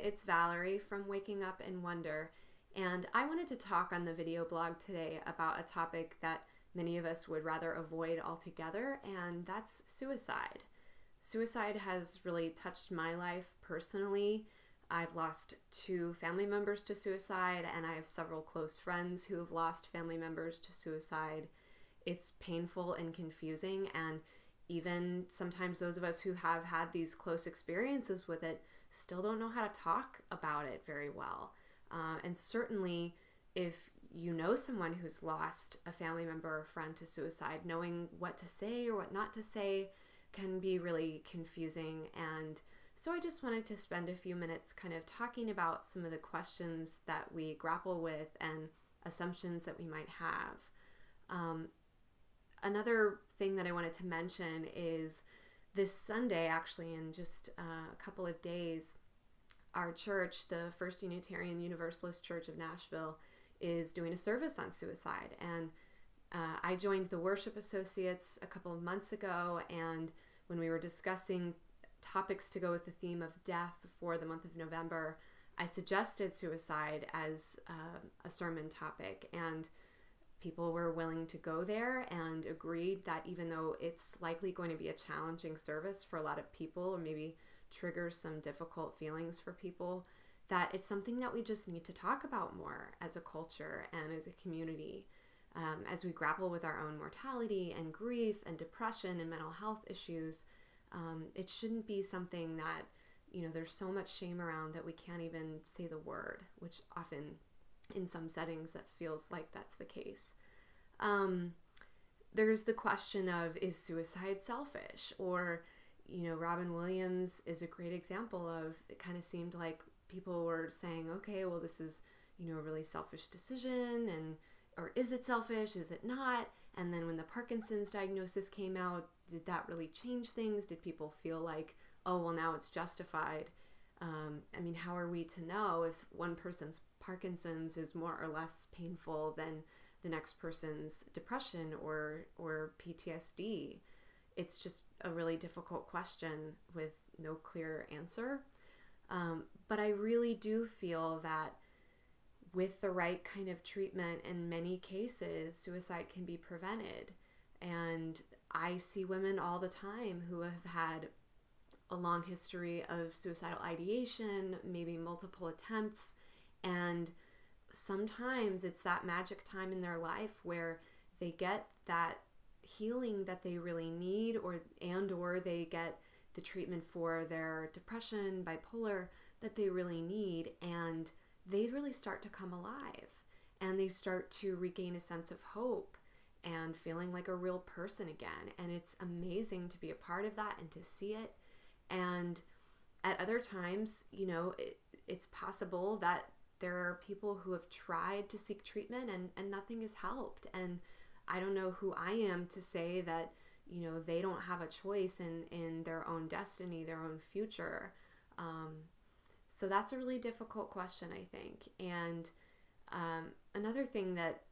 it's Valerie from Waking Up in Wonder, and I wanted to talk on the video blog today about a topic that many of us would rather avoid altogether, and that's suicide. Suicide has really touched my life personally. I've lost 2 family members to suicide, and I have several close friends who have lost family members to suicide. It's painful and confusing, and even sometimes those of us who have had these close experiences with it still don't know how to talk about it very well. And certainly, if you know someone who's lost a family member or friend to suicide, knowing what to say or what not to say can be really confusing. And so I just wanted to spend a few minutes kind of talking about some of the questions that we grapple with and assumptions that we might have. Another thing that I wanted to mention is this Sunday, actually, in just a couple of days, our church, the First Unitarian Universalist Church of Nashville, is doing a service on suicide. And I joined the Worship Associates a couple of months ago, and when we were discussing topics to go with the theme of death for the month of November, I suggested suicide as a sermon topic, and people were willing to go there and agreed that even though it's likely going to be a challenging service for a lot of people, or maybe triggers some difficult feelings for people, that it's something that we just need to talk about more as a culture and as a community. As we grapple with our own mortality and grief and depression and mental health issues, it shouldn't be something that, there's so much shame around that we can't even say the word, which often in some settings that feels like that's the case. There's the question of, is suicide selfish? Or, Robin Williams is a great example of, it kind of seemed like people were saying, okay, well, this is, a really selfish decision, or is it selfish? Is it not? And then when the Parkinson's diagnosis came out, did that really change things? Did people feel like, oh, well, now it's justified? How are we to know if one person's Parkinson's is more or less painful than the next person's depression or PTSD? It's just a really difficult question with no clear answer. But I really do feel that with the right kind of treatment, in many cases, suicide can be prevented. And I see women all the time who have had a long history of suicidal ideation, maybe multiple attempts, and sometimes it's that magic time in their life where they get that healing that they really need, or they get the treatment for their depression, bipolar, that they really need, and they really start to come alive, and they start to regain a sense of hope and feeling like a real person again. And it's amazing to be a part of that and to see it. And at other times, it's possible that there are people who have tried to seek treatment and nothing has helped. And I don't know who I am to say that, they don't have a choice in their own destiny, their own future. So that's a really difficult question, I think. And another thing that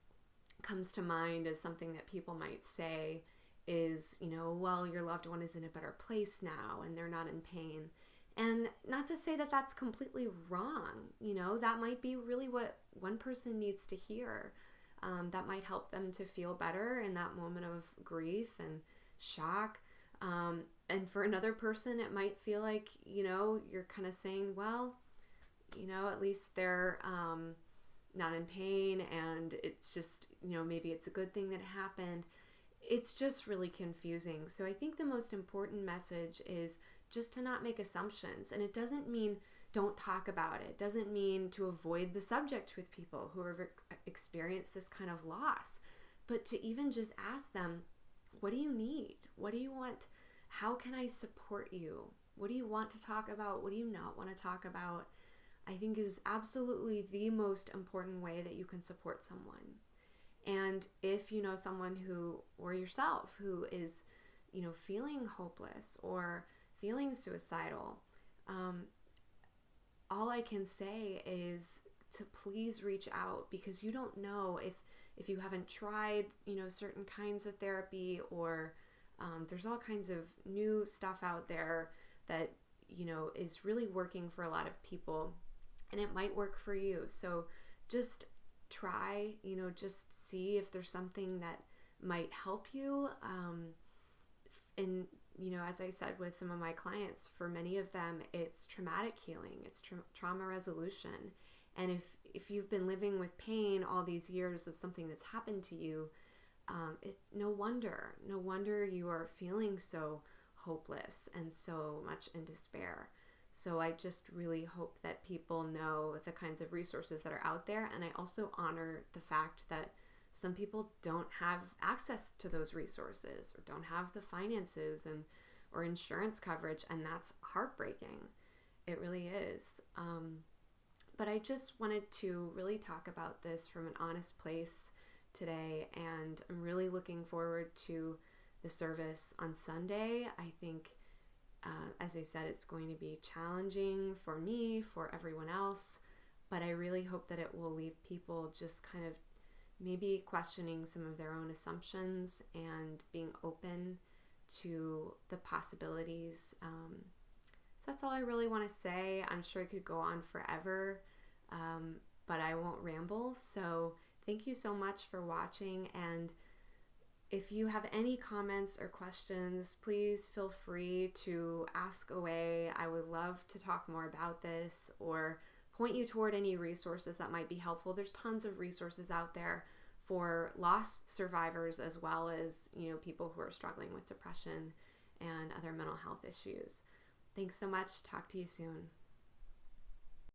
comes to mind as something that people might say is, well, your loved one is in a better place now and they're not in pain. And not to say that that's completely wrong. That might be really what one person needs to hear. That might help them to feel better in that moment of grief and shock. And for another person, it might feel like, you're kind of saying, well, at least they're not in pain, and it's just, maybe it's a good thing that it happened. It's just really confusing. So I think the most important message is just to not make assumptions. And it doesn't mean don't talk about it. It doesn't mean to avoid the subject with people who have experienced this kind of loss, but to even just ask them, what do you need? What do you want? How can I support you? What do you want to talk about? What do you not want to talk about? I think is absolutely the most important way that you can support someone. And if you know someone who, or yourself, who is, feeling hopeless or feeling suicidal, all I can say is to please reach out, because you don't know if you haven't tried, certain kinds of therapy, or there's all kinds of new stuff out there that is really working for a lot of people, and it might work for you. So just try, just see if there's something that might help you. And, as I said with some of my clients, for many of them, it's traumatic healing, it's trauma resolution. And if you've been living with pain all these years of something that's happened to you, no wonder you are feeling so hopeless and so much in despair. So I just really hope that people know the kinds of resources that are out there. And I also honor the fact that some people don't have access to those resources or don't have the finances or insurance coverage, and that's heartbreaking. It really is. But I just wanted to really talk about this from an honest place today, and I'm really looking forward to the service on Sunday. I think, as I said, it's going to be challenging for me, for everyone else, but I really hope that it will leave people just kind of maybe questioning some of their own assumptions and being open to the possibilities. So that's all I really want to say. I'm sure I could go on forever, but I won't ramble. So thank you so much for watching. And if you have any comments or questions, please feel free to ask away. I would love to talk more about this or point you toward any resources that might be helpful. There's tons of resources out there for loss survivors, as well as, people who are struggling with depression and other mental health issues. Thanks so much. Talk to you soon.